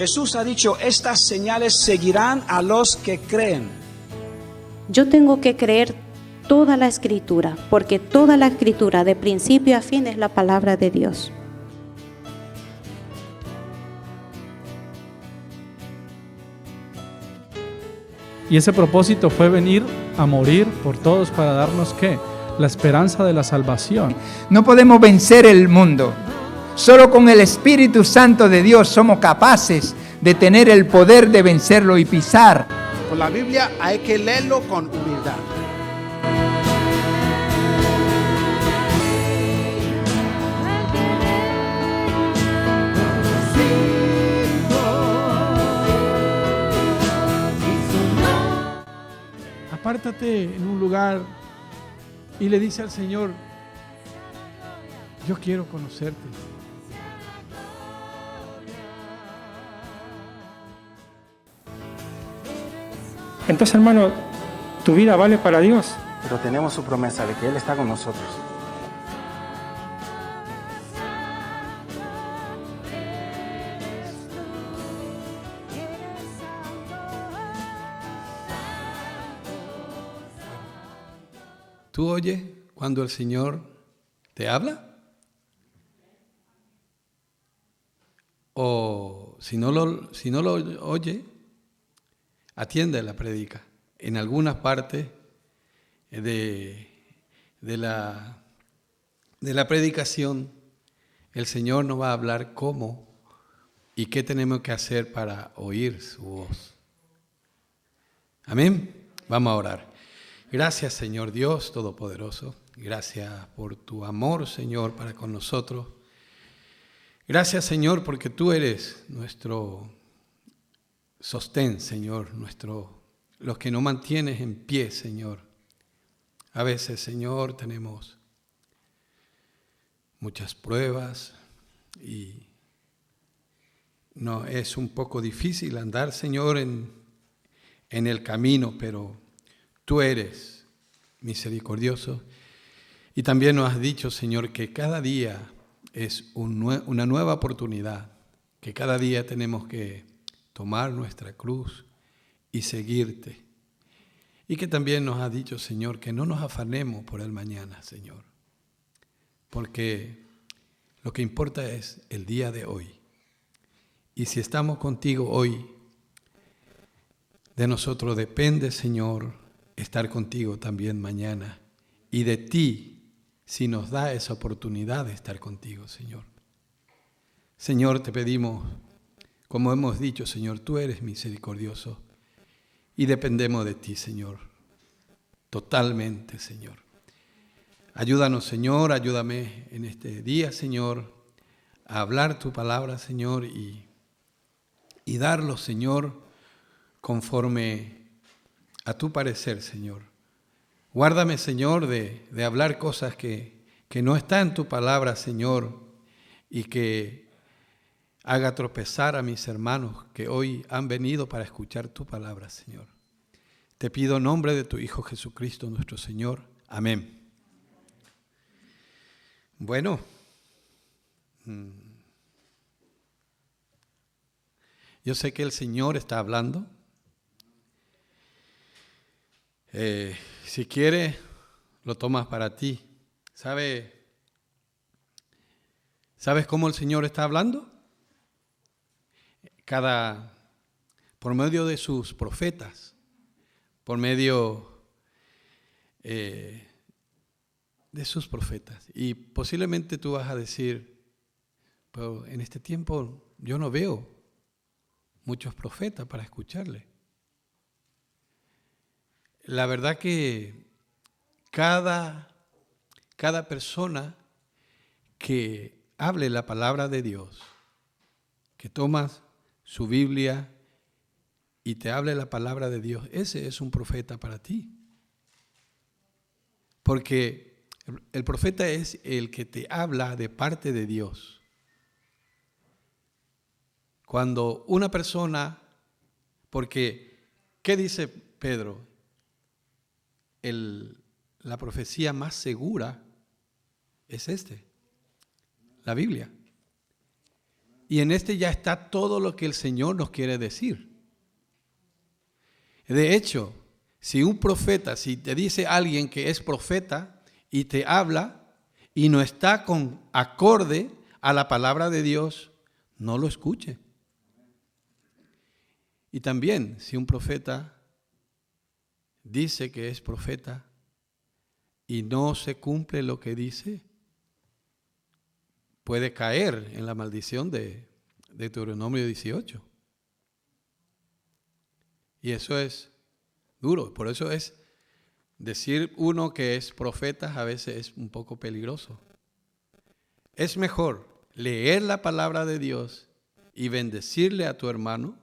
Jesús ha dicho, estas señales seguirán a los que creen. Yo tengo que creer toda la Escritura, porque toda la Escritura, de principio a fin, es la palabra de Dios. Y ese propósito fue venir a morir por todos para darnos ¿qué? La esperanza de la salvación. No podemos vencer el mundo. Solo con el Espíritu Santo de Dios somos capaces de tener el poder de vencerlo y pisar. Con la Biblia hay que leerlo con humildad. Apártate en un lugar y le dice al Señor, yo quiero conocerte. Entonces, hermano, tu vida vale para Dios. Pero tenemos su promesa de que Él está con nosotros. ¿Tú oyes cuando el Señor te habla? O si no lo oye, atiende la prédica. En algunas partes de la predicación, el Señor nos va a hablar cómo y qué tenemos que hacer para oír su voz. Amén. Vamos a orar. Gracias, Señor Dios Todopoderoso. Gracias por tu amor, Señor, para con nosotros. Gracias, Señor, porque tú eres nuestro sostén, Señor, los que nos mantienes en pie, Señor. A veces, Señor, tenemos muchas pruebas y no es un poco difícil andar, Señor, en el camino, pero tú eres misericordioso. Y también nos has dicho, Señor, que cada día es una nueva oportunidad, que cada día tenemos que tomar nuestra cruz y seguirte. Y que también nos has dicho, Señor, que no nos afanemos por el mañana, Señor, porque lo que importa es el día de hoy. Y si estamos contigo hoy, de nosotros depende, Señor, estar contigo también mañana. Y de ti, si nos da esa oportunidad de estar contigo, Señor. Señor, te pedimos, como hemos dicho, Señor, tú eres misericordioso y dependemos de ti, Señor, totalmente, Señor. Ayúdanos, Señor, ayúdame en este día, Señor, a hablar tu palabra, Señor, y darlo, Señor, conforme a tu parecer, Señor. Guárdame, Señor, de hablar cosas que no están en tu palabra, Señor, y que haga tropezar a mis hermanos que hoy han venido para escuchar tu palabra, Señor. Te pido en nombre de tu Hijo Jesucristo, nuestro Señor. Amén. Bueno, yo sé que el Señor está hablando. Si quiere, lo tomas para ti. ¿Sabes cómo el Señor está hablando? Por medio de sus profetas, por medio de sus profetas. Y posiblemente tú vas a decir, pero en este tiempo yo no veo muchos profetas para escucharle. La verdad que cada persona que hable la palabra de Dios, que tomas su Biblia y te hable la palabra de Dios, ese es un profeta para ti. Porque el profeta es el que te habla de parte de Dios. Cuando una persona, porque, ¿qué dice Pedro? La profecía más segura es la Biblia. Y en este ya está todo lo que el Señor nos quiere decir. De hecho, si un profeta, si te dice alguien que es profeta y te habla y no está con acorde a la palabra de Dios, no lo escuche. Y también, si un profeta dice que es profeta y no se cumple lo que dice, puede caer en la maldición de Deuteronomio 18. Y eso es duro. Por eso es decir uno que es profeta a veces es un poco peligroso. Es mejor leer la palabra de Dios y bendecirle a tu hermano.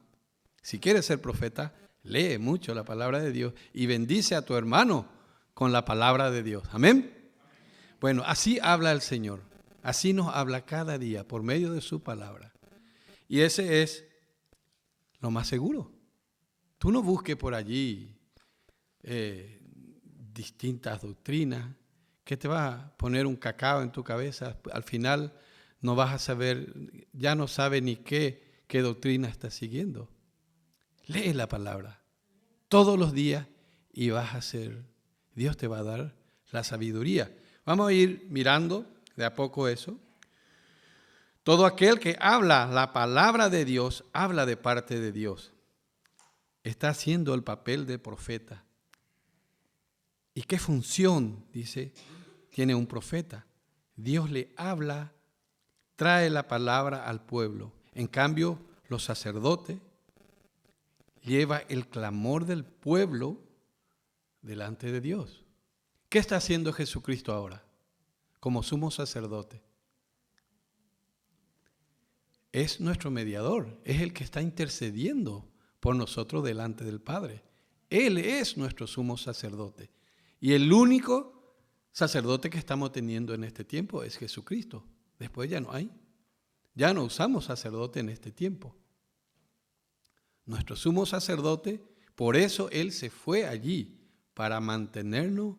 Si quieres ser profeta, lee mucho la palabra de Dios y bendice a tu hermano con la palabra de Dios. Amén. Bueno, así habla el Señor. Así nos habla cada día por medio de su palabra. Y ese es lo más seguro. Tú no busques por allí distintas doctrinas que te va a poner un cacao en tu cabeza. Al final no vas a saber, ya no sabes ni qué doctrina estás siguiendo. Lee la palabra todos los días y vas a ser, Dios te va a dar la sabiduría. Vamos a ir mirando de a poco eso. Todo aquel que habla la palabra de Dios, habla de parte de Dios. Está haciendo el papel de profeta. ¿Y qué función, dice, tiene un profeta? Dios le habla, trae la palabra al pueblo. En cambio, los sacerdotes llevan el clamor del pueblo delante de Dios. ¿Qué está haciendo Jesucristo ahora como sumo sacerdote? Es nuestro mediador, es el que está intercediendo por nosotros delante del Padre. Él es nuestro sumo sacerdote. Y el único sacerdote que estamos teniendo en este tiempo es Jesucristo. Después ya no hay. Ya no usamos sacerdote en este tiempo. Nuestro sumo sacerdote, por eso Él se fue allí, para mantenernos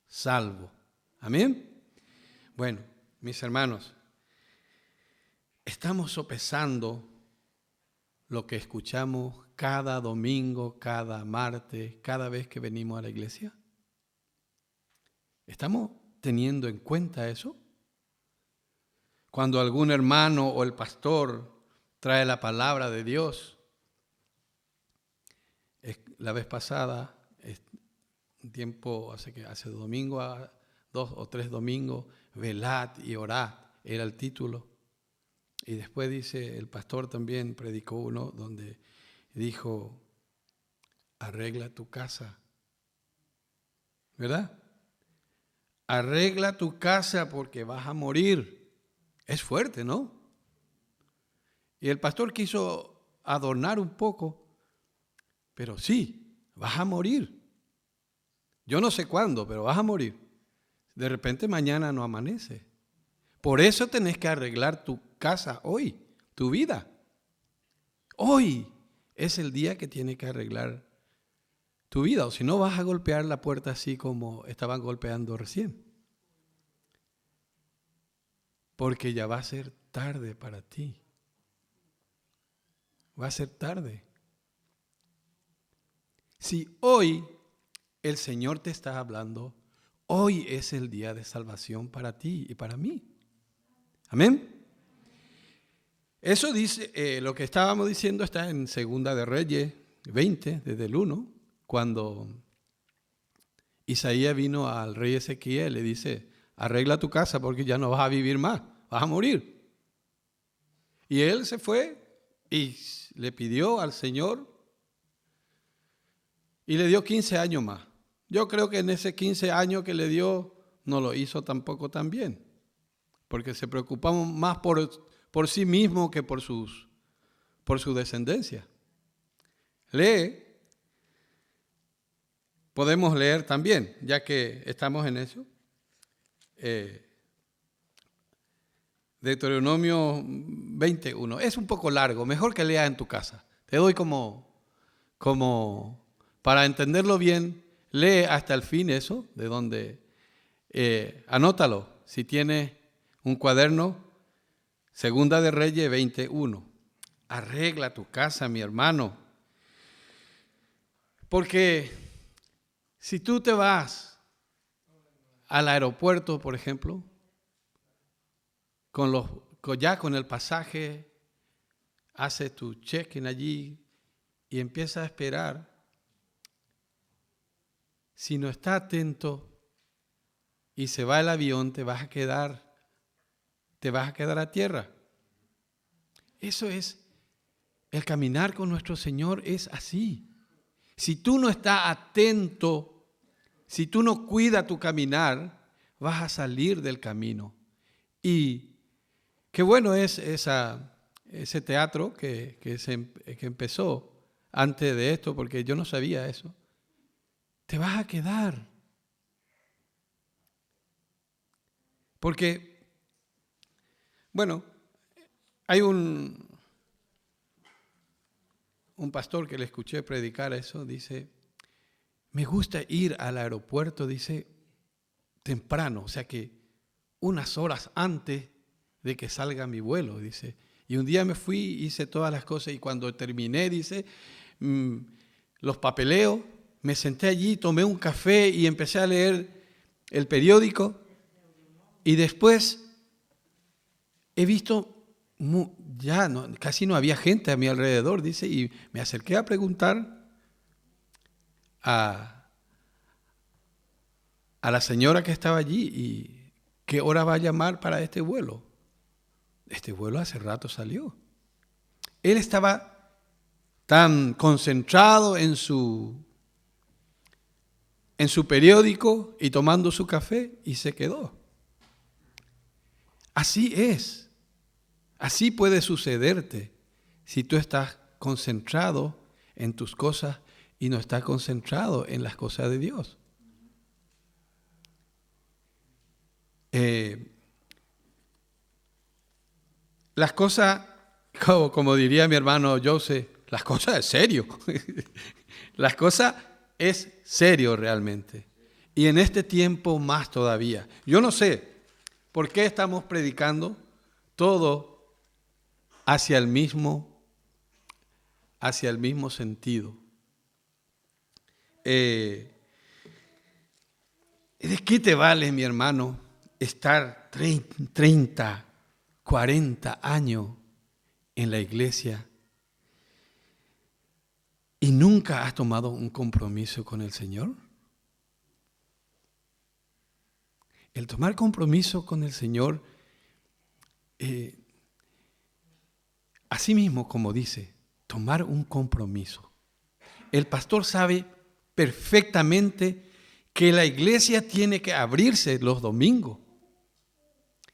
salvos. Amén. Bueno, mis hermanos, estamos sopesando lo que escuchamos cada domingo, cada martes, cada vez que venimos a la iglesia. ¿Estamos teniendo en cuenta eso? Cuando algún hermano o el pastor trae la palabra de Dios, la vez pasada, un tiempo, hace domingo, 2 o 3 domingos, velad y orad, era el título. Y después dice, el pastor también predicó uno donde dijo, arregla tu casa. ¿Verdad? Arregla tu casa porque vas a morir. Es fuerte, ¿no? Y el pastor quiso adornar un poco, pero sí, vas a morir. Yo no sé cuándo, pero vas a morir. De repente mañana no amanece. Por eso tenés que arreglar tu casa hoy, tu vida. Hoy es el día que tienes que arreglar tu vida, o si no vas a golpear la puerta así como estaban golpeando recién. Porque ya va a ser tarde para ti. Va a ser tarde. Si hoy el Señor te está hablando, hoy es el día de salvación para ti y para mí. Amén. Eso dice, lo que estábamos diciendo está en Segunda de Reyes 20, desde el 1, cuando Isaías vino al rey Ezequiel, le dice, arregla tu casa porque ya no vas a vivir más, vas a morir. Y él se fue y le pidió al Señor y le dio 15 años más. Yo creo que en ese 15 años que le dio no lo hizo tampoco tan bien, porque se preocupaba más por sí mismo que por su descendencia. Podemos leer también, ya que estamos en eso. Deuteronomio 21. Es un poco largo, mejor que leas en tu casa. Te doy como para entenderlo bien, lee hasta el fin eso, de donde, anótalo. Si tienes un cuaderno, Segunda de Reyes 21. Arregla tu casa, mi hermano. Porque si tú te vas al aeropuerto, por ejemplo, ya con el pasaje, haces tu check-in allí y empiezas a esperar, si no estás atento y se va el avión, te vas a quedar a tierra. Eso es, el caminar con nuestro Señor es así. Si tú no estás atento, si tú no cuidas tu caminar, vas a salir del camino. Y qué bueno es ese teatro que empezó antes de esto, porque yo no sabía eso. Te vas a quedar. Porque, bueno, hay un pastor que le escuché predicar eso, dice, me gusta ir al aeropuerto, dice, temprano, o sea que unas horas antes de que salga mi vuelo, dice. Y un día me fui, hice todas las cosas y cuando terminé, dice, los papeleos, me senté allí, tomé un café y empecé a leer el periódico y después he visto, casi no había gente a mi alrededor, dice, y me acerqué a preguntar a la señora que estaba allí y qué hora va a llamar para este vuelo. Este vuelo hace rato salió. Él estaba tan concentrado en su periódico y tomando su café y se quedó. Así es. Así puede sucederte si tú estás concentrado en tus cosas y no estás concentrado en las cosas de Dios. Las cosas, como diría mi hermano Joseph, las cosas es serio. Las cosas es serio realmente. Y en este tiempo más todavía. Yo no sé por qué estamos predicando todo hacia el mismo sentido. ¿De qué te vale, mi hermano, estar 30, 40 años en la iglesia y nunca has tomado un compromiso con el Señor? El tomar compromiso con el Señor, así mismo como dice, tomar un compromiso. El pastor sabe perfectamente que la iglesia tiene que abrirse los domingos.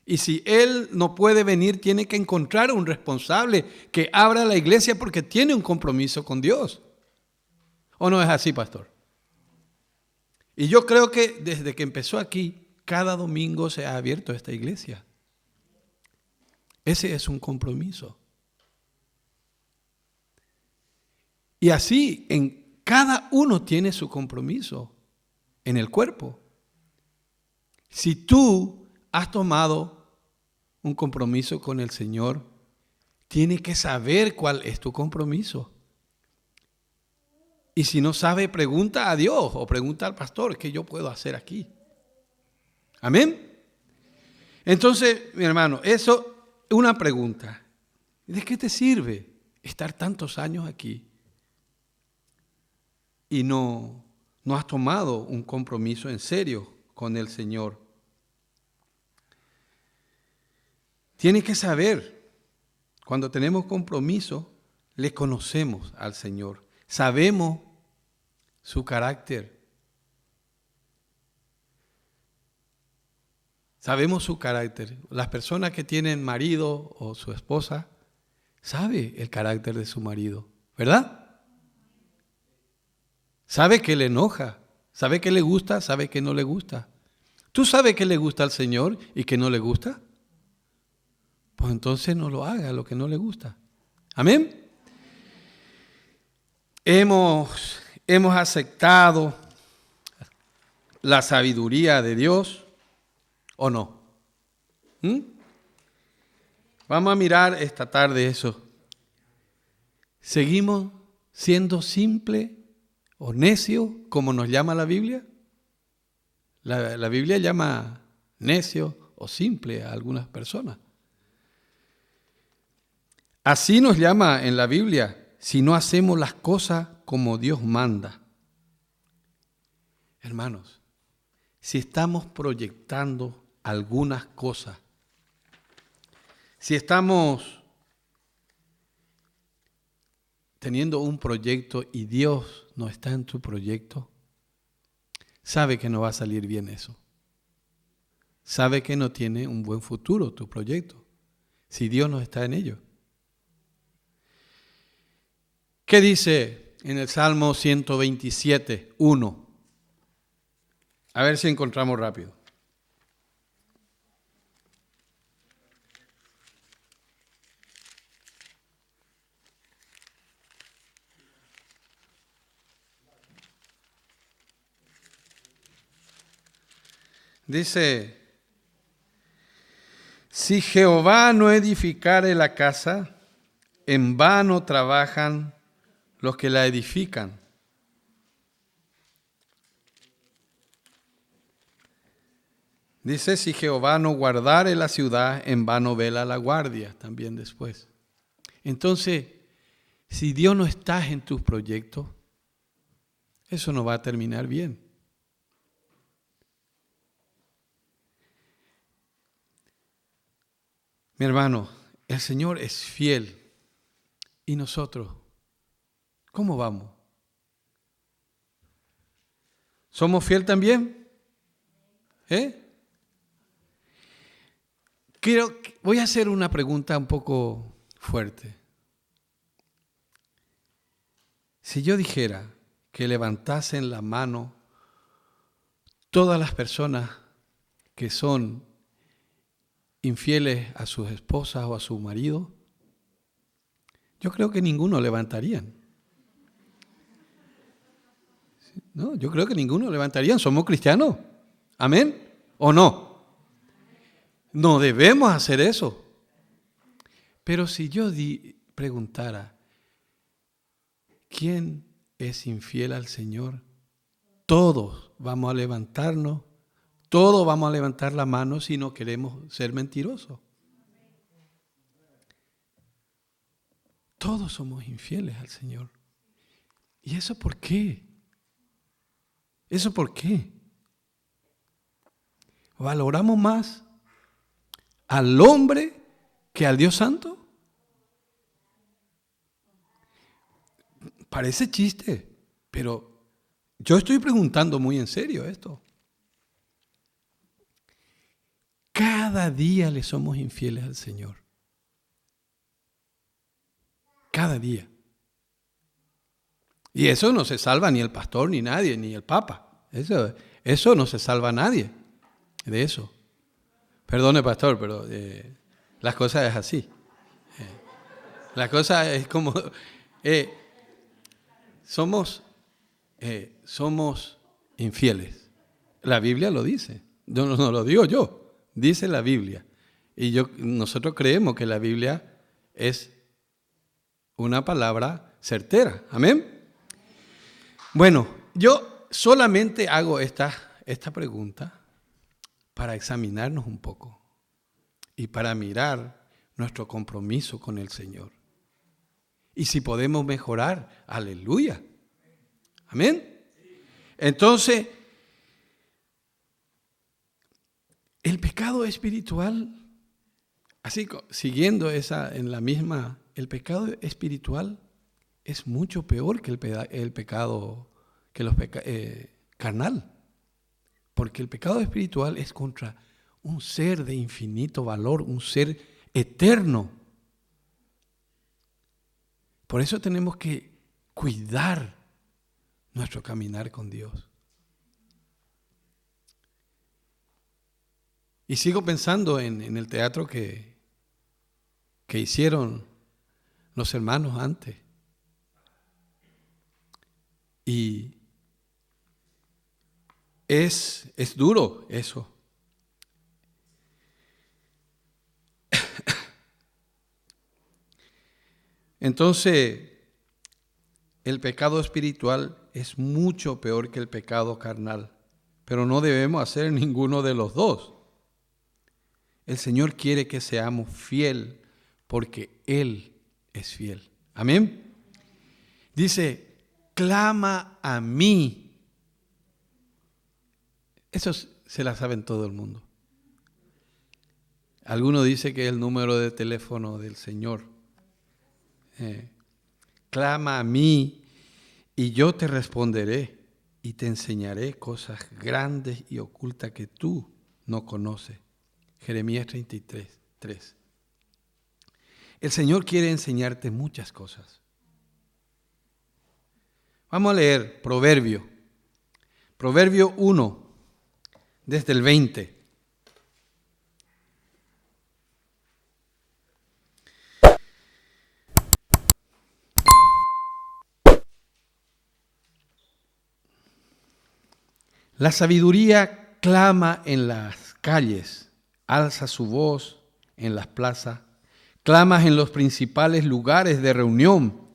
Y si él no puede venir, tiene que encontrar un responsable que abra la iglesia porque tiene un compromiso con Dios. ¿O no es así, pastor? Y yo creo que desde que empezó aquí, cada domingo se ha abierto esta iglesia. Ese es un compromiso. Y así, cada uno tiene su compromiso en el cuerpo. Si tú has tomado un compromiso con el Señor, tienes que saber cuál es tu compromiso. Y si no sabe, pregunta a Dios o pregunta al pastor, ¿qué yo puedo hacer aquí? Amén. Entonces, mi hermano, eso es una pregunta. ¿De qué te sirve estar tantos años aquí y no has tomado un compromiso en serio con el Señor? Tienes que saber, cuando tenemos compromiso, le conocemos al Señor. Sabemos su carácter. Sabemos su carácter. Las personas que tienen marido o su esposa, sabe el carácter de su marido, ¿verdad? Sabe que le enoja, sabe que le gusta, sabe que no le gusta. ¿Tú sabes que le gusta al Señor y que no le gusta? Pues entonces no lo haga lo que no le gusta. Amén. Hemos aceptado la sabiduría de Dios, ¿o no? Vamos a mirar esta tarde eso. ¿Seguimos siendo simple o necio como nos llama la Biblia? La Biblia llama necio o simple a algunas personas. Así nos llama en la Biblia si no hacemos las cosas como Dios manda. Hermanos, si estamos proyectando algunas cosas, si estamos teniendo un proyecto y Dios no está en tu proyecto, sabe que no va a salir bien eso. Sabe que no tiene un buen futuro tu proyecto, si Dios no está en ello. ¿Qué dice en el Salmo 127, 1? A ver si encontramos rápido. Dice, si Jehová no edificare la casa, en vano trabajan los que la edifican. Dice, si Jehová no guardare la ciudad, en vano vela la guardia, también después. Entonces, si Dios no está en tus proyectos, eso no va a terminar bien. Mi hermano, el Señor es fiel. ¿Y nosotros? ¿Cómo vamos? ¿Somos fiel también? Voy a hacer una pregunta un poco fuerte. Si yo dijera que levantasen la mano todas las personas que son infieles a sus esposas o a su marido, yo creo que ninguno levantarían. No, yo creo que ninguno levantarían. ¿Somos cristianos? ¿Amén? ¿O no? No debemos hacer eso. Pero si yo preguntara, ¿quién es infiel al Señor? Todos vamos a levantarnos, todos vamos a levantar la mano si no queremos ser mentirosos. Todos somos infieles al Señor. ¿Y eso por qué? ¿Eso por qué? ¿Valoramos más al hombre que al Dios Santo? Parece chiste, pero yo estoy preguntando muy en serio esto. Cada día le somos infieles al Señor. Cada día. Y eso no se salva ni el pastor, ni nadie, ni el papa. Eso no se salva a nadie de eso. Perdone, pastor, pero las cosas es así. La cosa es como... somos infieles. La Biblia lo dice. Yo no lo digo yo. Dice la Biblia. Y nosotros creemos que la Biblia es una palabra certera. Amén. Bueno, yo solamente hago esta pregunta para examinarnos un poco y para mirar nuestro compromiso con el Señor. Y si podemos mejorar, aleluya. Amén. Entonces, el pecado espiritual, así siguiendo el pecado espiritual es mucho peor que el pecado carnal. Porque el pecado espiritual es contra un ser de infinito valor, un ser eterno. Por eso tenemos que cuidar nuestro caminar con Dios. Y sigo pensando en el teatro que hicieron los hermanos antes. Y es duro eso. Entonces, el pecado espiritual es mucho peor que el pecado carnal, pero no debemos hacer ninguno de los dos. El Señor quiere que seamos fiel porque Él es fiel. Amén. Dice, clama a mí. Eso se la saben todo el mundo. Alguno dice que es el número de teléfono del Señor. Clama a mí y yo te responderé y te enseñaré cosas grandes y ocultas que tú no conoces. Jeremías 33:3. El Señor quiere enseñarte muchas cosas. Vamos a leer Proverbio 1, desde el 20. La sabiduría clama en las calles, alza su voz en las plazas, clama en los principales lugares de reunión.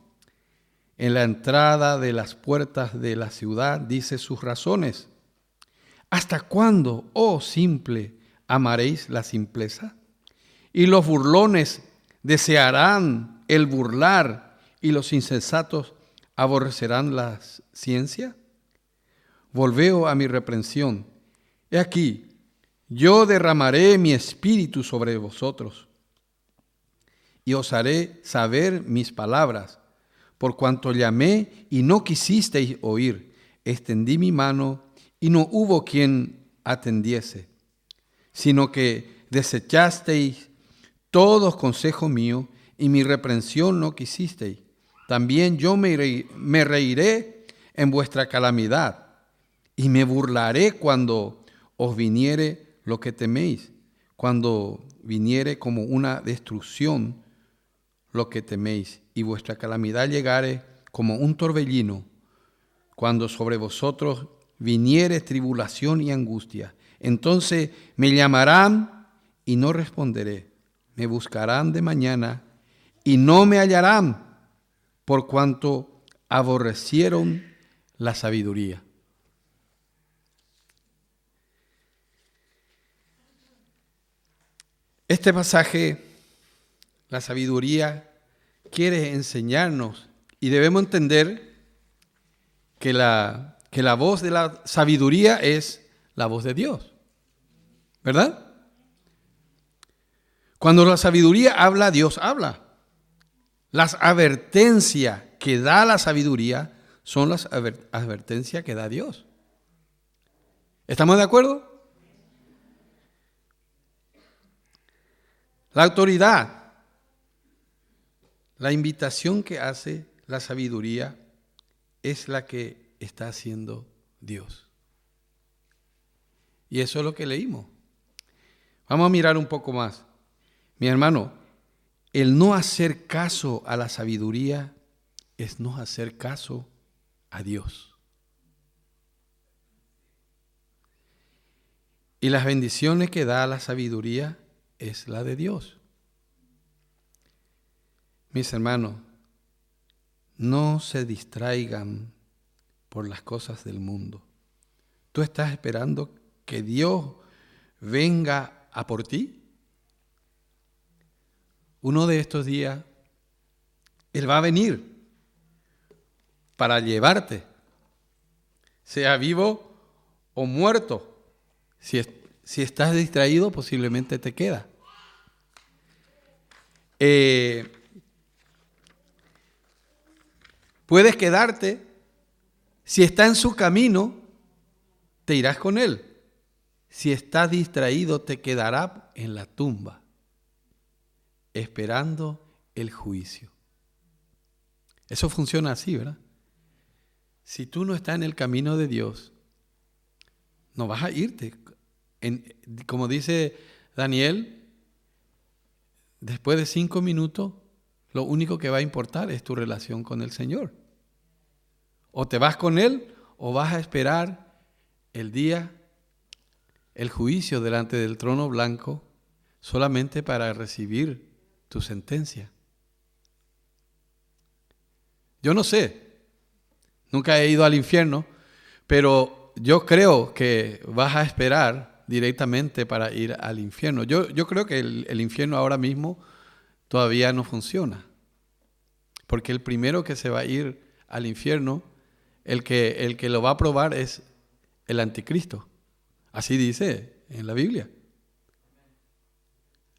En la entrada de las puertas de la ciudad dice sus razones. ¿Hasta cuándo, oh simple, amaréis la simpleza? Y los burlones desearán el burlar, y los insensatos aborrecerán la ciencia. Volveo a mi reprensión. He aquí, yo derramaré mi espíritu sobre vosotros, y os haré saber mis palabras, por cuanto llamé y no quisisteis oír, extendí mi mano y no hubo quien atendiese, sino que desechasteis todos consejos míos y mi reprensión no quisisteis. También yo me reiré en vuestra calamidad y me burlaré cuando os viniere lo que teméis, cuando viniere como una destrucción lo que teméis, y vuestra calamidad llegare como un torbellino, cuando sobre vosotros viniere tribulación y angustia. Entonces me llamarán y no responderé, me buscarán de mañana y no me hallarán, por cuanto aborrecieron la sabiduría. Este pasaje, la sabiduría, quiere enseñarnos y debemos entender que la voz de la sabiduría es la voz de Dios, ¿verdad? Cuando la sabiduría habla, Dios habla. Las advertencias que da la sabiduría son las advertencias que da Dios. ¿Estamos de acuerdo? La autoridad, la invitación que hace la sabiduría es la que está haciendo Dios. Y eso es lo que leímos. Vamos a mirar un poco más. Mi hermano, el no hacer caso a la sabiduría es no hacer caso a Dios. Y las bendiciones que da la sabiduría es la de Dios. Mis hermanos, no se distraigan por las cosas del mundo. ¿Tú estás esperando que Dios venga a por ti? Uno de estos días, Él va a venir para llevarte, sea vivo o muerto. Si estás distraído, posiblemente te queda. Puedes quedarte. Si está en su camino, te irás con Él. Si estás distraído, te quedará en la tumba, esperando el juicio. Eso funciona así, ¿verdad? Si tú no estás en el camino de Dios, no vas a irte. Como dice Daniel, después de 5 minutos, lo único que va a importar es tu relación con el Señor. O te vas con Él o vas a esperar el día, el juicio delante del trono blanco, solamente para recibir tu sentencia. Yo no sé, nunca he ido al infierno, pero yo creo que vas a esperar directamente para ir al infierno. Yo creo que el infierno ahora mismo todavía no funciona, porque el primero que se va a ir al infierno, el que lo va a probar es el anticristo. Así dice en la Biblia.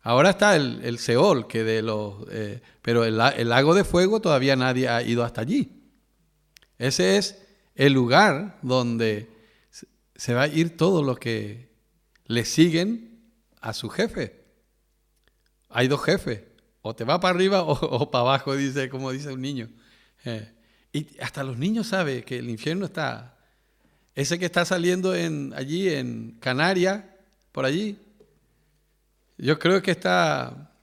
Ahora está el Seol, pero el lago de fuego todavía nadie ha ido hasta allí. Ese es el lugar donde se va a ir todos los que le siguen a su jefe. Hay dos jefes, o te va para arriba o para abajo, como dice un niño. Y hasta los niños saben que el infierno está, ese que está saliendo allí en Canarias, por allí. Yo creo que es para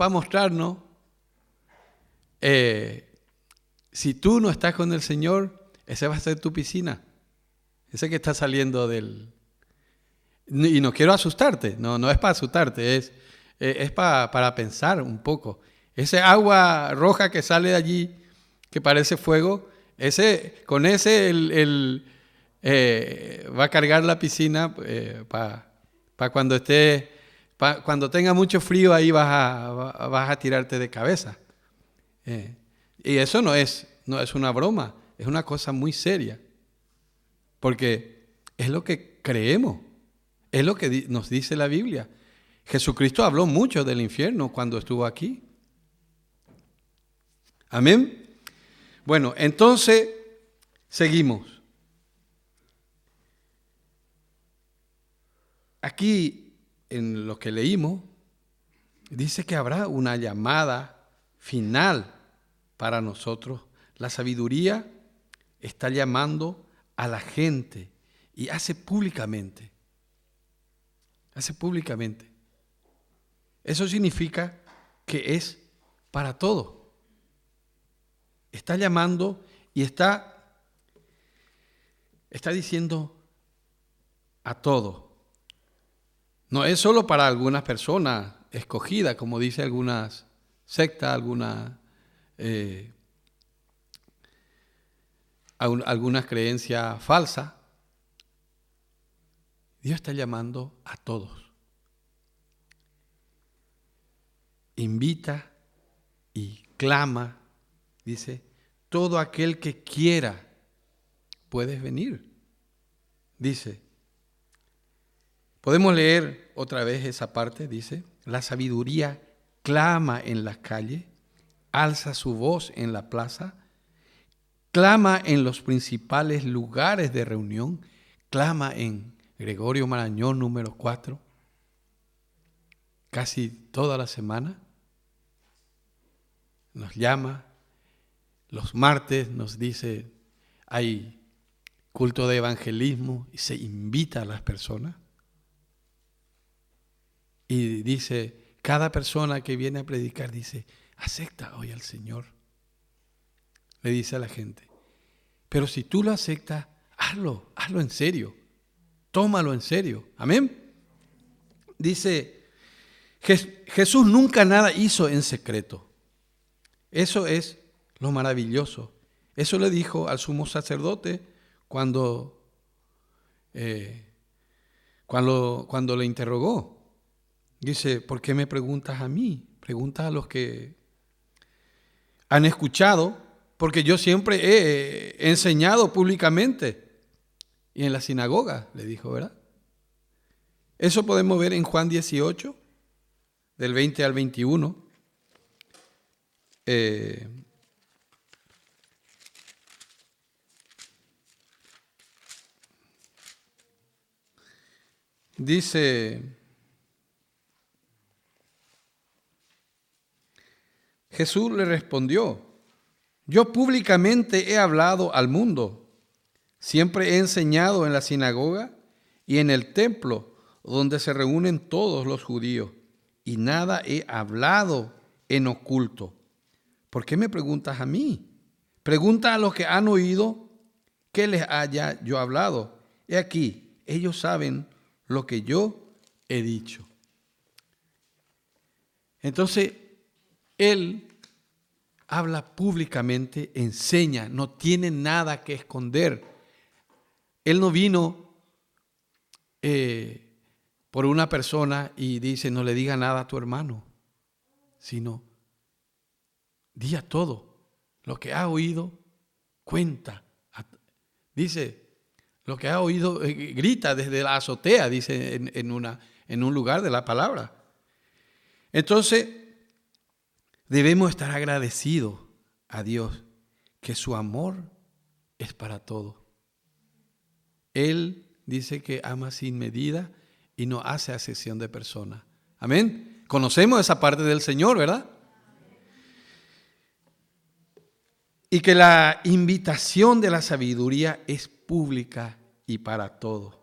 mostrarnos, si tú no estás con el Señor, ese va a ser tu piscina. Ese que está saliendo Y no quiero asustarte, no es para asustarte, es para pensar un poco. Ese agua roja que sale de allí, que parece fuego, con ese va a cargar la piscina para cuando tenga mucho frío, ahí vas a tirarte de cabeza. Y eso no es una broma, es una cosa muy seria. Porque es lo que creemos, es lo que nos dice la Biblia. Jesucristo habló mucho del infierno cuando estuvo aquí. Amén. Bueno, entonces seguimos. Aquí, en lo que leímos, dice que habrá una llamada final para nosotros. La sabiduría está llamando a la gente y hace públicamente. Eso significa que es para todo. Está llamando y está diciendo a todos. No es solo para algunas personas escogidas, como dice algunas sectas, algunas creencias falsas. Dios está llamando a todos. Invita y clama, dice, todo aquel que quiera, puedes venir. Dice, podemos leer otra vez esa parte, dice, la sabiduría clama en las calles, alza su voz en la plaza, clama en los principales lugares de reunión, clama en Gregorio Marañón número 4, casi toda la semana. Nos llama, los martes nos dice, hay culto de evangelismo y se invita a las personas. Y dice, cada persona que viene a predicar dice, acepta hoy al Señor. Le dice a la gente, pero si tú lo aceptas, hazlo en serio. Tómalo en serio. Amén. Dice, Jesús nunca nada hizo en secreto. Eso es lo maravilloso. Eso le dijo al sumo sacerdote cuando le interrogó. Dice, ¿por qué me preguntas a mí? Pregunta a los que han escuchado, porque yo siempre he enseñado públicamente. Y en la sinagoga, le dijo, ¿verdad? Eso podemos ver en Juan 18, del 20 al 21. Dice, Jesús le respondió, yo públicamente he hablado al mundo. Siempre he enseñado en la sinagoga y en el templo donde se reúnen todos los judíos, y nada he hablado en oculto. ¿Por qué me preguntas a mí? Pregunta a los que han oído qué les haya yo hablado. He aquí, ellos saben lo que yo he dicho. Entonces, él habla públicamente, enseña, no tiene nada que esconder. Él no vino por una persona y dice, no le diga nada a tu hermano, sino di a todo. Lo que ha oído, cuenta. Dice, lo que ha oído, grita desde la azotea, dice en un lugar de la palabra. Entonces, debemos estar agradecidos a Dios, que su amor es para todos. Él dice que ama sin medida y no hace acepción de personas. Amén. Conocemos esa parte del Señor, ¿verdad? Y que la invitación de la sabiduría es pública y para todos.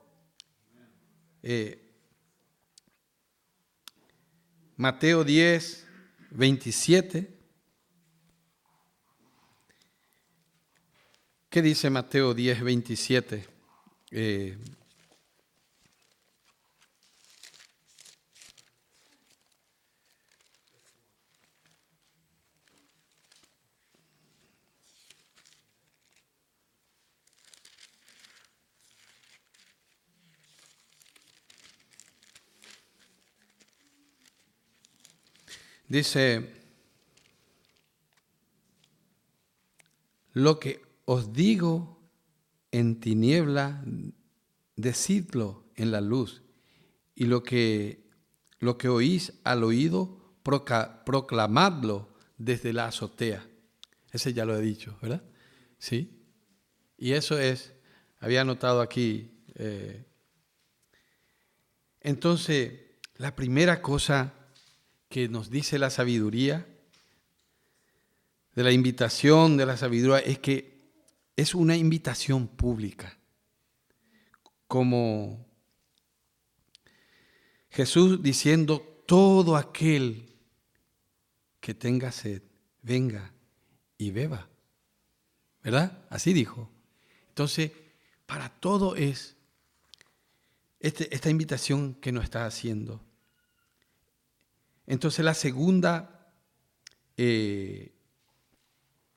Mateo 10, 27. ¿Qué dice Mateo 10, 27? Dice, lo que os digo en tiniebla, decidlo en la luz, y lo que oís al oído, proclamadlo desde la azotea. Ese ya lo he dicho, ¿verdad? Sí. Y eso es, había anotado aquí. Entonces, la primera cosa que nos dice la sabiduría, de la invitación de la sabiduría, es que es una invitación pública. Como Jesús diciendo, todo aquel que tenga sed, venga y beba. ¿Verdad? Así dijo. Entonces, para todo es esta invitación que nos está haciendo. Entonces la segunda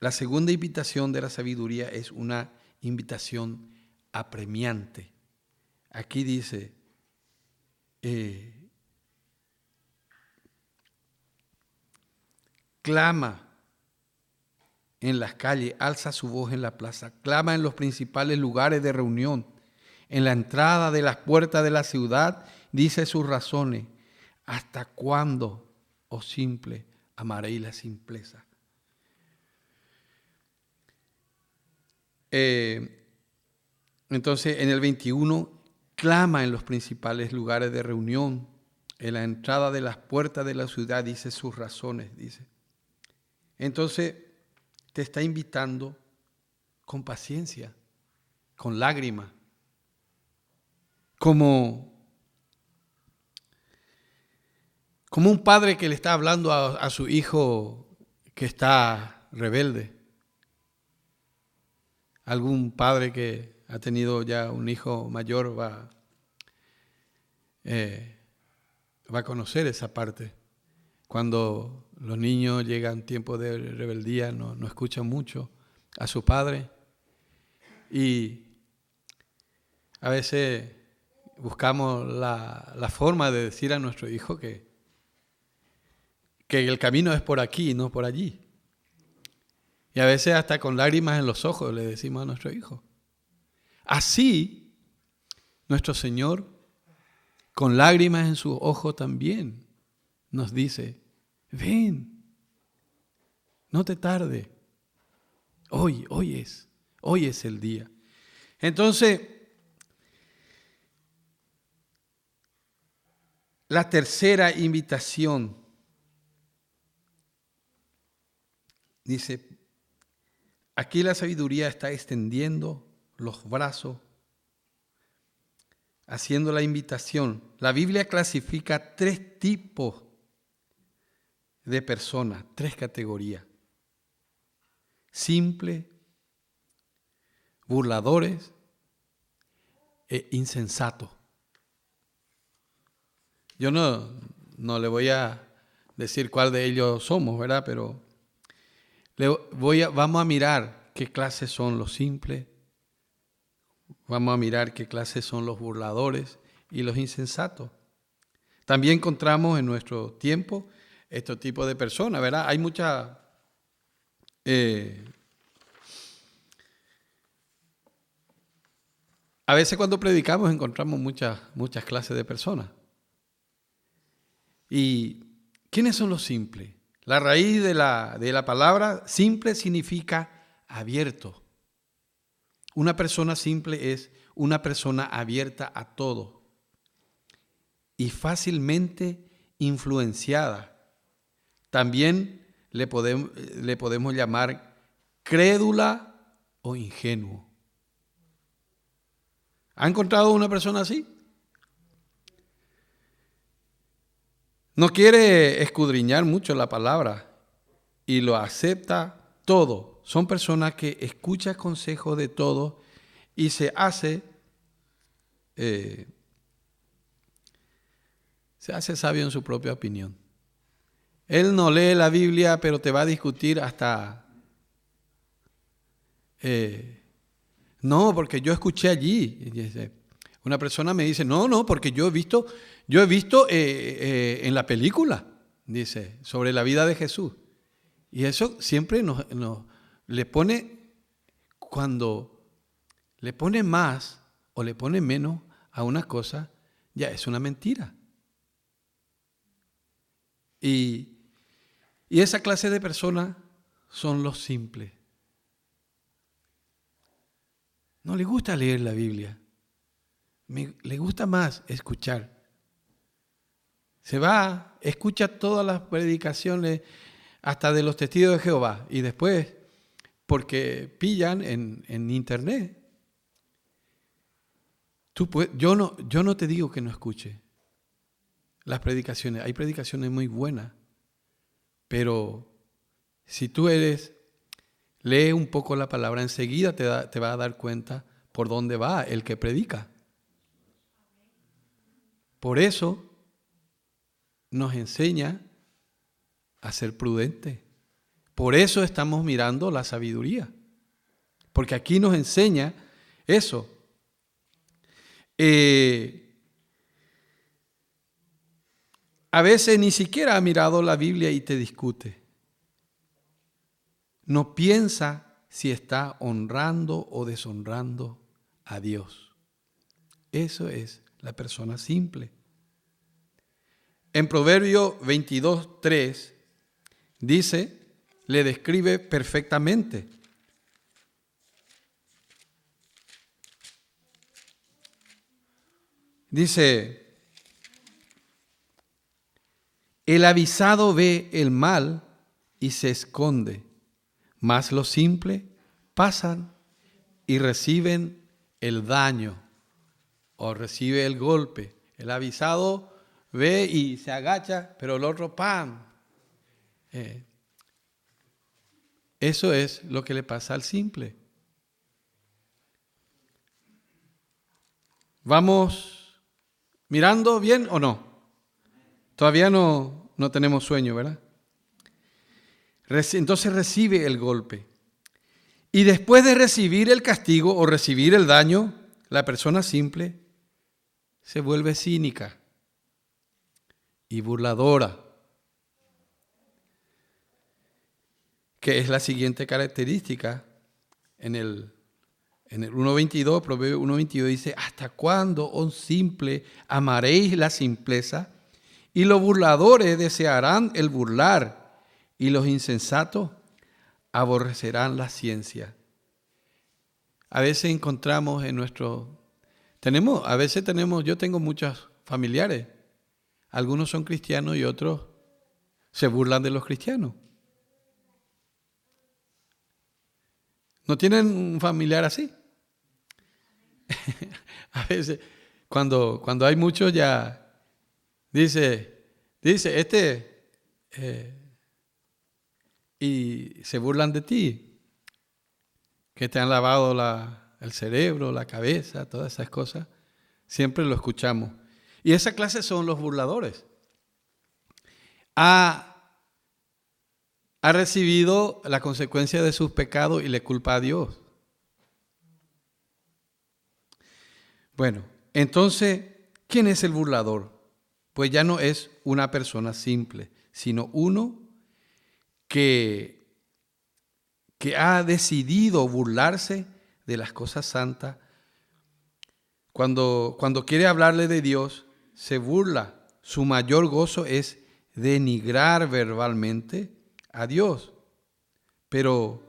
invitación de la sabiduría es una invitación apremiante. Aquí dice, clama en las calles, alza su voz en la plaza, clama en los principales lugares de reunión, en la entrada de las puertas de la ciudad, dice sus razones. ¿Hasta cuándo, oh simple, amaréis la simpleza? Entonces, en el 21, clama en los principales lugares de reunión, en la entrada de las puertas de la ciudad, dice sus razones, dice. Entonces, te está invitando con paciencia, con lágrimas, como un padre que le está hablando a su hijo que está rebelde. Algún padre que ha tenido ya un hijo mayor va a conocer esa parte. Cuando los niños llegan tiempo de rebeldía, no escuchan mucho a su padre. Y a veces buscamos la forma de decir a nuestro hijo que el camino es por aquí y no por allí. Y a veces hasta con lágrimas en los ojos le decimos a nuestro hijo. Así, nuestro Señor, con lágrimas en sus ojos también, nos dice, ven, no te tarde, hoy es el día. Entonces, la tercera invitación dice, aquí la sabiduría está extendiendo los brazos, haciendo la invitación. La Biblia clasifica 3 tipos de personas, 3 categorías. Simples, burladores e insensatos. Yo no le voy a decir cuál de ellos somos, ¿verdad? Pero Vamos a mirar qué clases son los simples. Vamos a mirar qué clases son los burladores y los insensatos. También encontramos en nuestro tiempo este tipo de personas, ¿verdad? Hay muchas... a veces cuando predicamos encontramos muchas clases de personas. ¿Y quiénes son los simples? La raíz de la palabra simple significa abierto. Una persona simple es una persona abierta a todo y fácilmente influenciada. También le podemos llamar crédula o ingenuo. ¿Ha encontrado una persona así? No quiere escudriñar mucho la palabra y lo acepta todo. Son personas que escuchan consejos de todo y se hace sabio en su propia opinión. Él no lee la Biblia, pero te va a discutir hasta... no, porque yo escuché allí. Una persona me dice, no, porque yo he visto en la película, dice, sobre la vida de Jesús. Y eso siempre nos le pone, cuando le pone más o le pone menos a una cosa, ya es una mentira. Y esa clase de personas son los simples. No le gusta leer la Biblia. Le gusta más escuchar. Se va, escucha todas las predicaciones, hasta de los testigos de Jehová. Y después, porque pillan en internet. Yo no te digo que no escuche las predicaciones. Hay predicaciones muy buenas. Pero si tú lee un poco la palabra, enseguida te va a dar cuenta por dónde va el que predica. Por eso nos enseña a ser prudente. Por eso estamos mirando la sabiduría. Porque aquí nos enseña eso. A veces ni siquiera ha mirado la Biblia y te discute. No piensa si está honrando o deshonrando a Dios. Eso es la persona simple. En Proverbio 22:3 dice, le describe perfectamente. Dice, el avisado ve el mal y se esconde, mas los simples pasan y reciben el daño o recibe el golpe. El avisado ve y se agacha, pero el otro ¡pam! Eso es lo que le pasa al simple. ¿Vamos mirando bien o no? Todavía no tenemos sueño, ¿verdad? Entonces recibe el golpe. Y después de recibir el castigo o recibir el daño, la persona simple se vuelve cínica y burladora, que es la siguiente característica en el 1.22, Proverbio 1.22 dice, ¿hasta cuándo, oh simple, amaréis la simpleza? Y los burladores desearán el burlar, y los insensatos aborrecerán la ciencia. A veces encontramos yo tengo muchos familiares. Algunos son cristianos y otros se burlan de los cristianos. ¿No tienen un familiar así? A veces, cuando hay muchos ya dice y se burlan de ti, que te han lavado el cerebro, la cabeza, todas esas cosas. Siempre lo escuchamos. Y esa clase son los burladores. ha recibido la consecuencia de sus pecados y le culpa a Dios. Bueno, entonces, ¿quién es el burlador? Pues ya no es una persona simple, sino uno que ha decidido burlarse de las cosas santas. Cuando quiere hablarle de Dios, se burla. Su mayor gozo es denigrar verbalmente a Dios. Pero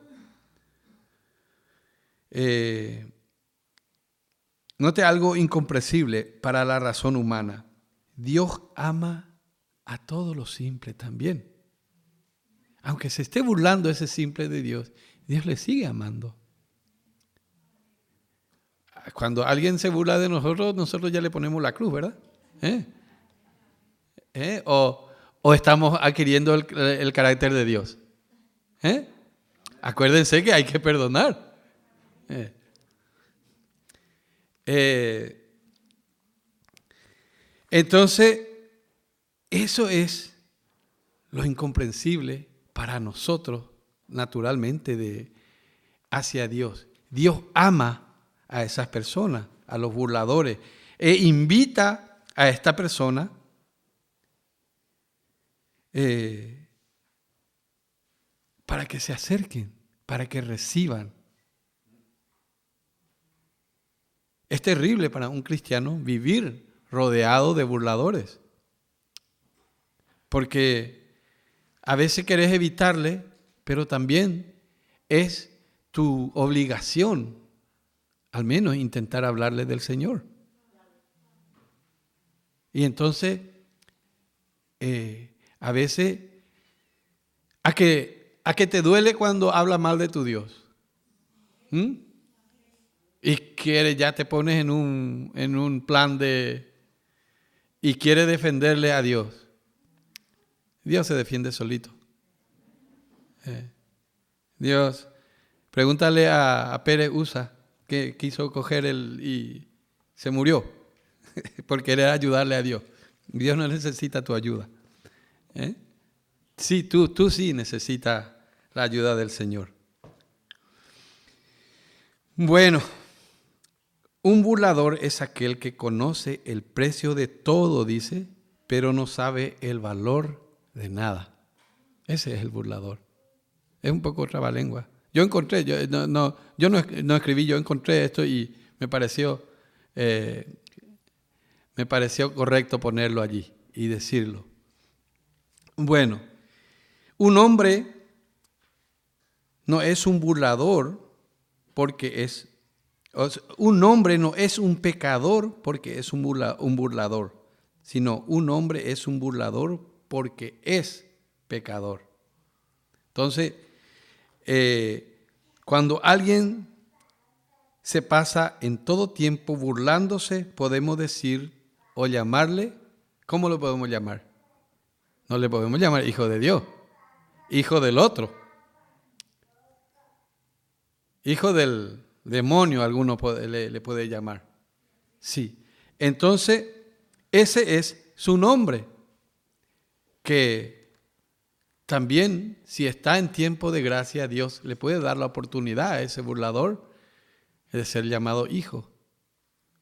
note algo incomprensible para la razón humana. Dios ama a todos los simples también. Aunque se esté burlando ese simple de Dios, Dios le sigue amando. Cuando alguien se burla de nosotros ya le ponemos la cruz, ¿verdad? O estamos adquiriendo el carácter de Dios. Acuérdense que hay que perdonar. Entonces, eso es lo incomprensible para nosotros, naturalmente, hacia Dios. Dios ama a esas personas, a los burladores, e invita a esta persona para que se acerquen, para que reciban. Es terrible para un cristiano vivir rodeado de burladores, porque a veces querés evitarle, pero también es tu obligación al menos intentar hablarle del Señor. Y entonces, a veces, ¿a qué te duele cuando habla mal de tu Dios? Y ya te pones en un plan y quieres defenderle a Dios. Dios se defiende solito. Dios, pregúntale a Pérez Usa, que quiso coger y se murió por querer ayudarle a Dios. Dios no necesita tu ayuda. Sí, tú sí necesitas la ayuda del Señor. Bueno, un burlador es aquel que conoce el precio de todo, dice, pero no sabe el valor de nada. Ese es el burlador. Es un poco trabalengua. Yo encontré, yo no escribí, yo encontré esto y me pareció correcto ponerlo allí y decirlo. Bueno, un hombre no es un burlador porque un hombre no es un pecador porque es un burlador, sino un hombre es un burlador porque es pecador. Entonces, cuando alguien se pasa en todo tiempo burlándose, podemos decir o llamarle, ¿cómo lo podemos llamar? No le podemos llamar hijo de Dios, hijo del otro, hijo del demonio, alguno le puede llamar. Sí, entonces ese es su nombre, que también, si está en tiempo de gracia, Dios le puede dar la oportunidad a ese burlador de ser llamado hijo.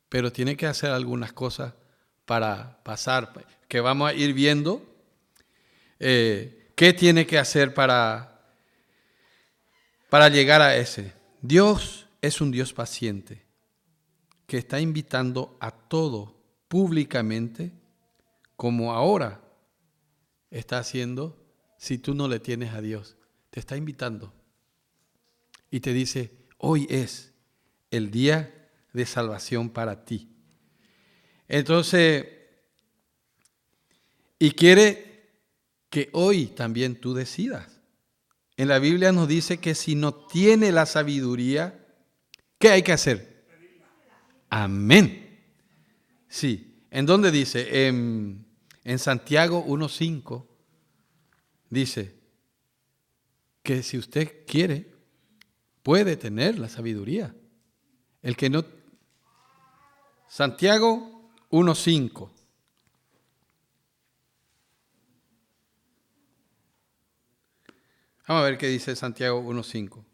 Pero tiene que hacer algunas cosas para pasar, que vamos a ir viendo qué tiene que hacer para llegar a ese. Dios es un Dios paciente, que está invitando a todo públicamente, como ahora está haciendo. Si tú no le tienes a Dios, te está invitando y te dice, hoy es el día de salvación para ti. Entonces, y quiere que hoy también tú decidas. En la Biblia nos dice que si no tiene la sabiduría, ¿qué hay que hacer? Amén. Sí, ¿en dónde dice? En Santiago 1:5. Dice que si usted quiere, puede tener la sabiduría. El que no... Santiago 1:5. Vamos a ver qué dice Santiago 1:5.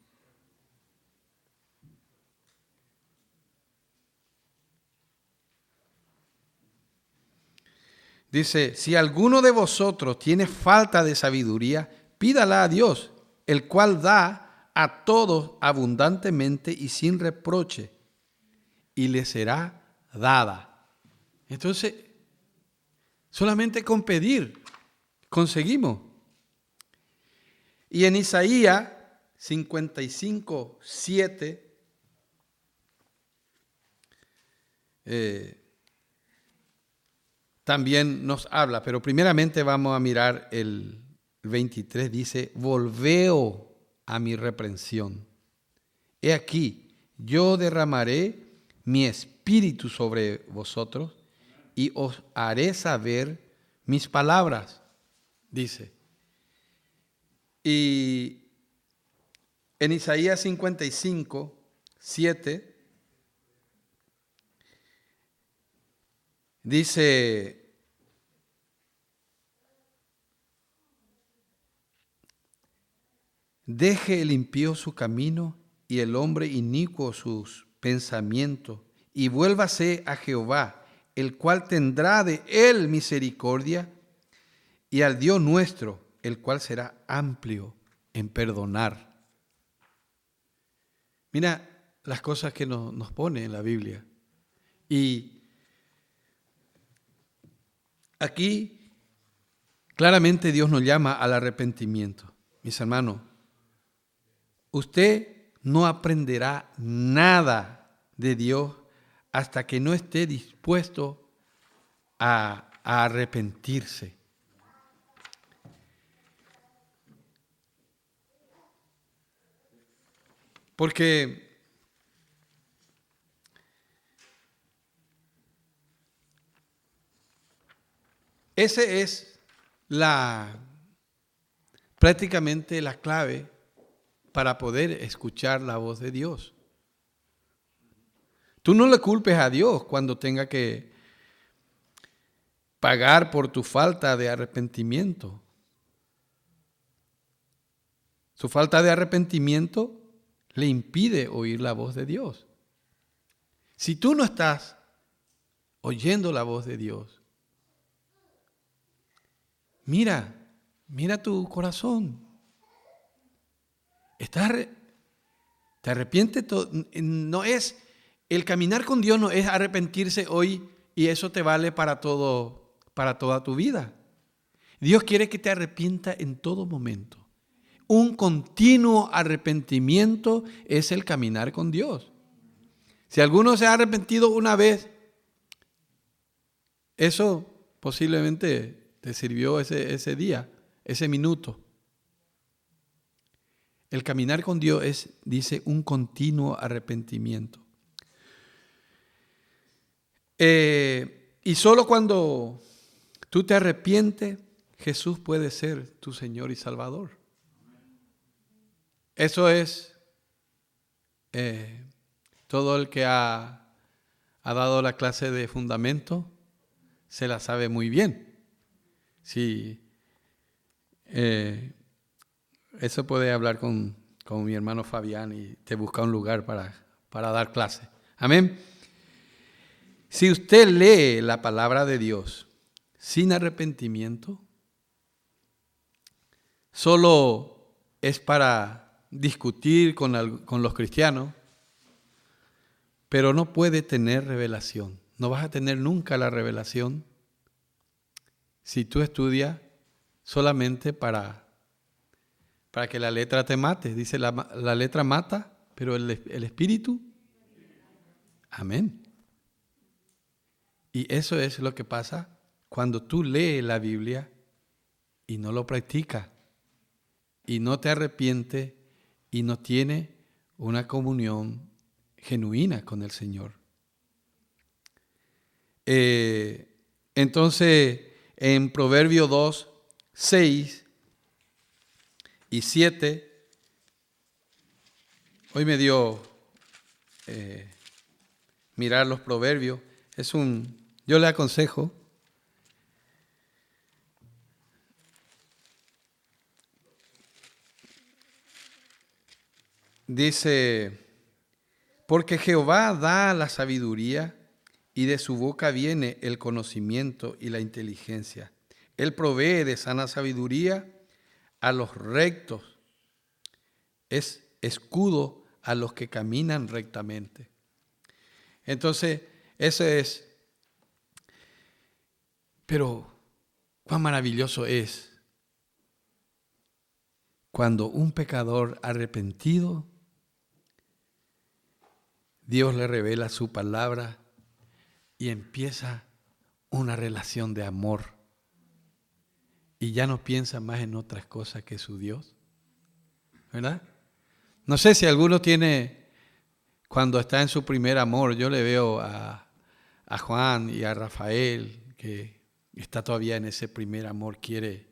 Dice, si alguno de vosotros tiene falta de sabiduría, pídala a Dios, el cual da a todos abundantemente y sin reproche, y le será dada. Entonces, solamente con pedir conseguimos. Y en Isaías 55:7 también nos habla, pero primeramente vamos a mirar el 23, dice, volveo a mi reprensión. He aquí, yo derramaré mi espíritu sobre vosotros y os haré saber mis palabras, dice. Y en Isaías 55:7 dice, deje el impío su camino y el hombre inicuo sus pensamientos, y vuélvase a Jehová, el cual tendrá de él misericordia, y al Dios nuestro, el cual será amplio en perdonar. Mira las cosas que nos pone en la Biblia. Y aquí claramente Dios nos llama al arrepentimiento. Mis hermanos, usted no aprenderá nada de Dios hasta que no esté dispuesto a arrepentirse. Porque ese es prácticamente la clave para poder escuchar la voz de Dios. Tú no le culpes a Dios cuando tenga que pagar por tu falta de arrepentimiento. Su falta de arrepentimiento le impide oír la voz de Dios. Si tú no estás oyendo la voz de Dios, mira tu corazón. ¿Te arrepientes? No es, el caminar con Dios no es arrepentirse hoy y eso te vale para toda tu vida. Dios quiere que te arrepientas en todo momento. Un continuo arrepentimiento es el caminar con Dios. Si alguno se ha arrepentido una vez, eso posiblemente te sirvió ese día, ese minuto. El caminar con Dios dice, un continuo arrepentimiento. Y solo cuando tú te arrepientes, Jesús puede ser tu Señor y Salvador. Eso es todo el que ha dado la clase de fundamento se la sabe muy bien. Sí, eso puede hablar con mi hermano Fabián y te busca un lugar para dar clase. Amén. Si usted lee la palabra de Dios sin arrepentimiento, solo es para discutir con los cristianos, pero no puede tener revelación. No vas a tener nunca la revelación si tú estudias solamente para que la letra te mate. Dice, la letra mata, pero el espíritu, amén. Y eso es lo que pasa cuando tú lees la Biblia y no lo practicas, y no te arrepientes, y no tienes una comunión genuina con el Señor. Entonces, en Proverbios 2, 6 y 7, hoy me dio mirar los proverbios. Yo le aconsejo dice, porque Jehová da la sabiduría y de su boca viene el conocimiento y la inteligencia. Él provee de sana sabiduría a los rectos. Es escudo a los que caminan rectamente. Entonces, eso es. Pero, cuán maravilloso es cuando un pecador arrepentido, Dios le revela su palabra y empieza una relación de amor. Y ya no piensa más en otras cosas que su Dios. ¿Verdad? No sé si alguno tiene, cuando está en su primer amor, yo le veo a Juan y a Rafael, que está todavía en ese primer amor, quiere,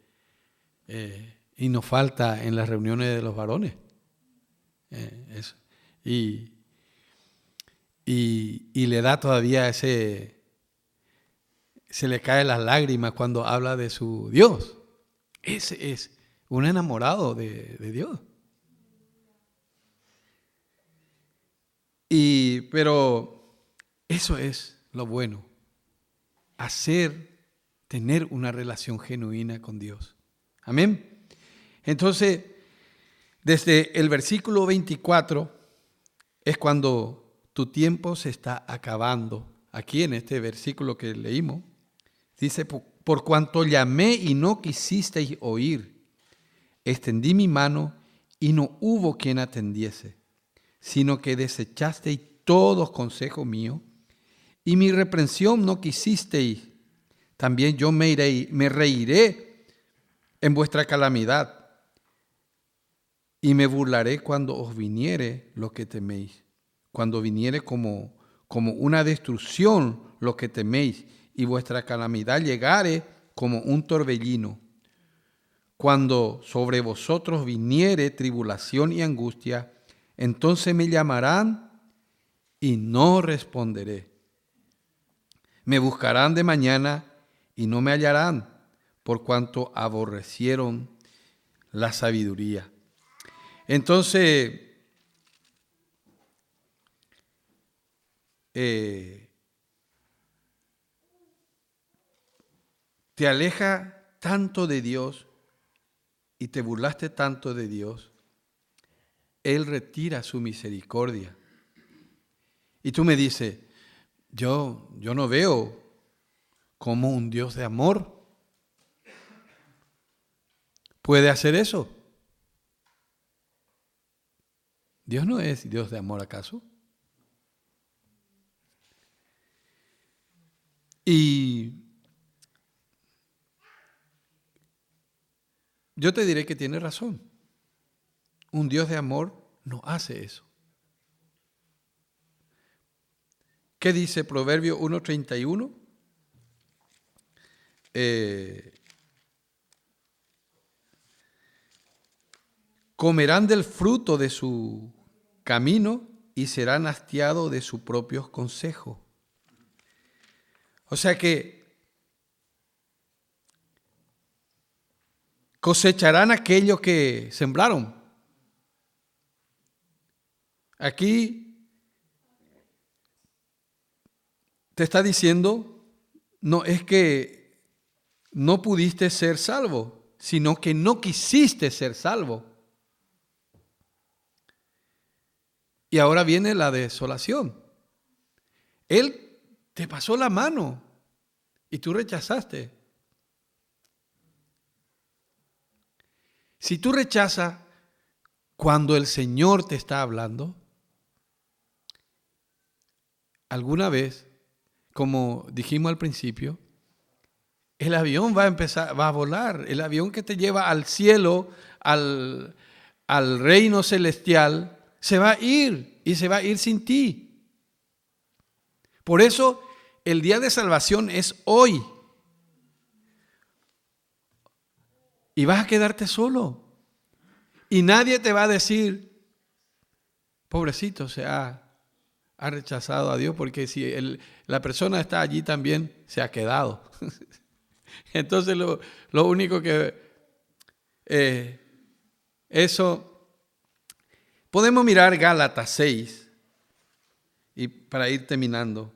y nos falta en las reuniones de los varones. Eso. Y le da todavía se le caen las lágrimas cuando habla de su Dios. Ese es un enamorado de Dios. Pero eso es lo bueno. Tener una relación genuina con Dios. Amén. Entonces, desde el versículo 24 es cuando tu tiempo se está acabando. Aquí en este versículo que leímos, dice, por cuanto llamé y no quisisteis oír, extendí mi mano y no hubo quien atendiese, sino que desechasteis todos consejos míos y mi reprensión no quisisteis. También yo me reiré en vuestra calamidad y me burlaré cuando os viniere lo que teméis. Cuando viniere como una destrucción lo que teméis, y vuestra calamidad llegare como un torbellino. Cuando sobre vosotros viniere tribulación y angustia, entonces me llamarán y no responderé. Me buscarán de mañana y no me hallarán, por cuanto aborrecieron la sabiduría. Entonces, te aleja tanto de Dios y te burlaste tanto de Dios, Él retira su misericordia. Y tú me dices, yo no veo como un Dios de amor puede hacer eso. ¿Dios no es Dios de amor acaso? Y yo te diré que tiene razón. Un Dios de amor no hace eso. ¿Qué dice Proverbio 1:31? Comerán del fruto de su camino y serán hastiados de sus propios consejos. O sea que cosecharán aquello que sembraron. Aquí te está diciendo, no es que no pudiste ser salvo, sino que no quisiste ser salvo. Y ahora viene la desolación. Él te pasó la mano y tú rechazaste. Si tú rechazas cuando el Señor te está hablando, alguna vez, como dijimos al principio, el avión va a volar. El avión que te lleva al cielo, al reino celestial, se va a ir y se va a ir sin ti. Por eso el día de salvación es hoy. Y vas a quedarte solo. Y nadie te va a decir, pobrecito, se ha rechazado a Dios, porque si la persona está allí también se ha quedado. Entonces lo único que eso Podemos mirar Gálatas 6 y para ir terminando.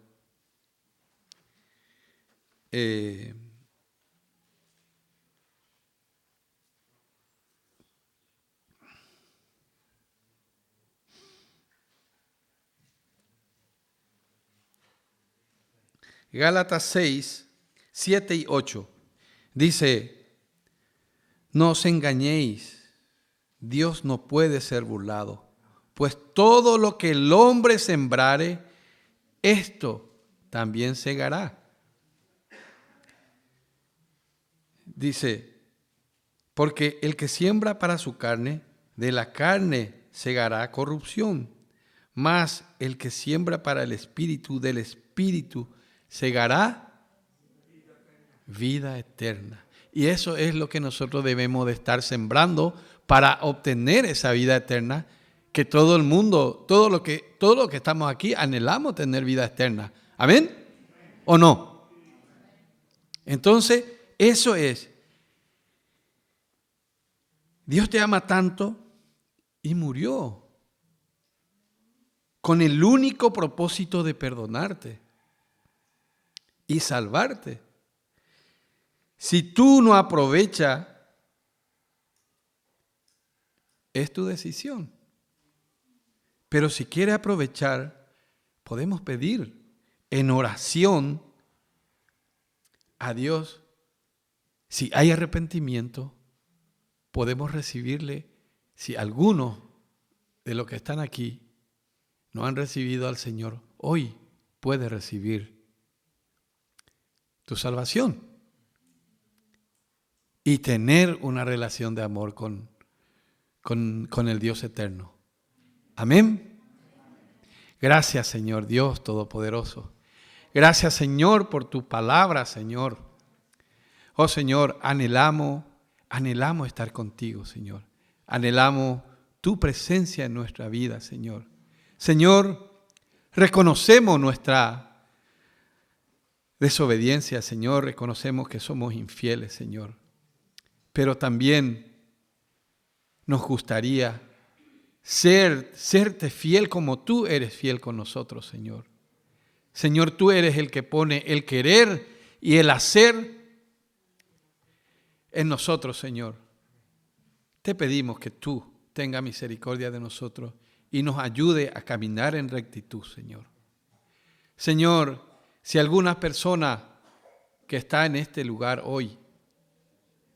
Gálatas 6, 7 y 8. Dice, no os engañéis, Dios no puede ser burlado, pues todo lo que el hombre sembrare, esto también segará. Dice, porque el que siembra para su carne, de la carne segará corrupción, mas el que siembra para el Espíritu, del Espíritu segará vida eterna. Y eso es lo que nosotros debemos de estar sembrando para obtener esa vida eterna, que todo el mundo, todo lo que estamos aquí, anhelamos tener vida eterna. ¿Amén? ¿O no? Entonces, eso es. Dios te ama tanto y murió con el único propósito de perdonarte y salvarte. Si tú no aprovechas, es tu decisión. Pero si quieres aprovechar, podemos pedir en oración a Dios. Si hay arrepentimiento, podemos recibirle. Si algunos de los que están aquí no han recibido al Señor, hoy puede recibir tu salvación y tener una relación de amor con el Dios eterno. Amén. Gracias, Señor Dios Todopoderoso. Gracias, Señor, por tu palabra, Señor. Oh, Señor, anhelamos estar contigo, Señor. Anhelamos tu presencia en nuestra vida, Señor. Señor, reconocemos nuestra desobediencia, Señor. Reconocemos que somos infieles, Señor. Pero también nos gustaría serte fiel como tú eres fiel con nosotros, Señor. Señor, tú eres el que pone el querer y el hacer en nosotros, Señor. Te pedimos que tú tengas misericordia de nosotros y nos ayude a caminar en rectitud, Señor. Señor, si alguna persona que está en este lugar hoy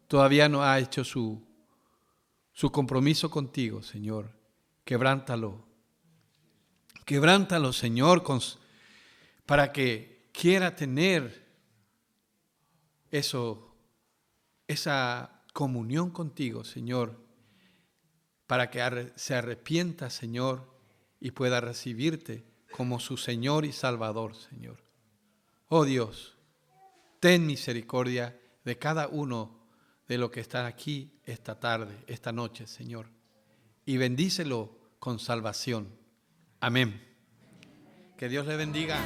todavía no ha hecho su compromiso contigo, Señor, quebrántalo. Quebrántalo, Señor, para que quiera tener esa comunión contigo, Señor, para que se arrepienta, Señor, y pueda recibirte como su Señor y Salvador, Señor. Oh Dios, ten misericordia de cada uno de los que están aquí esta tarde, esta noche, Señor, y bendícelo con salvación. Amén. Que Dios le bendiga.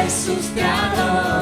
Jesús te adora.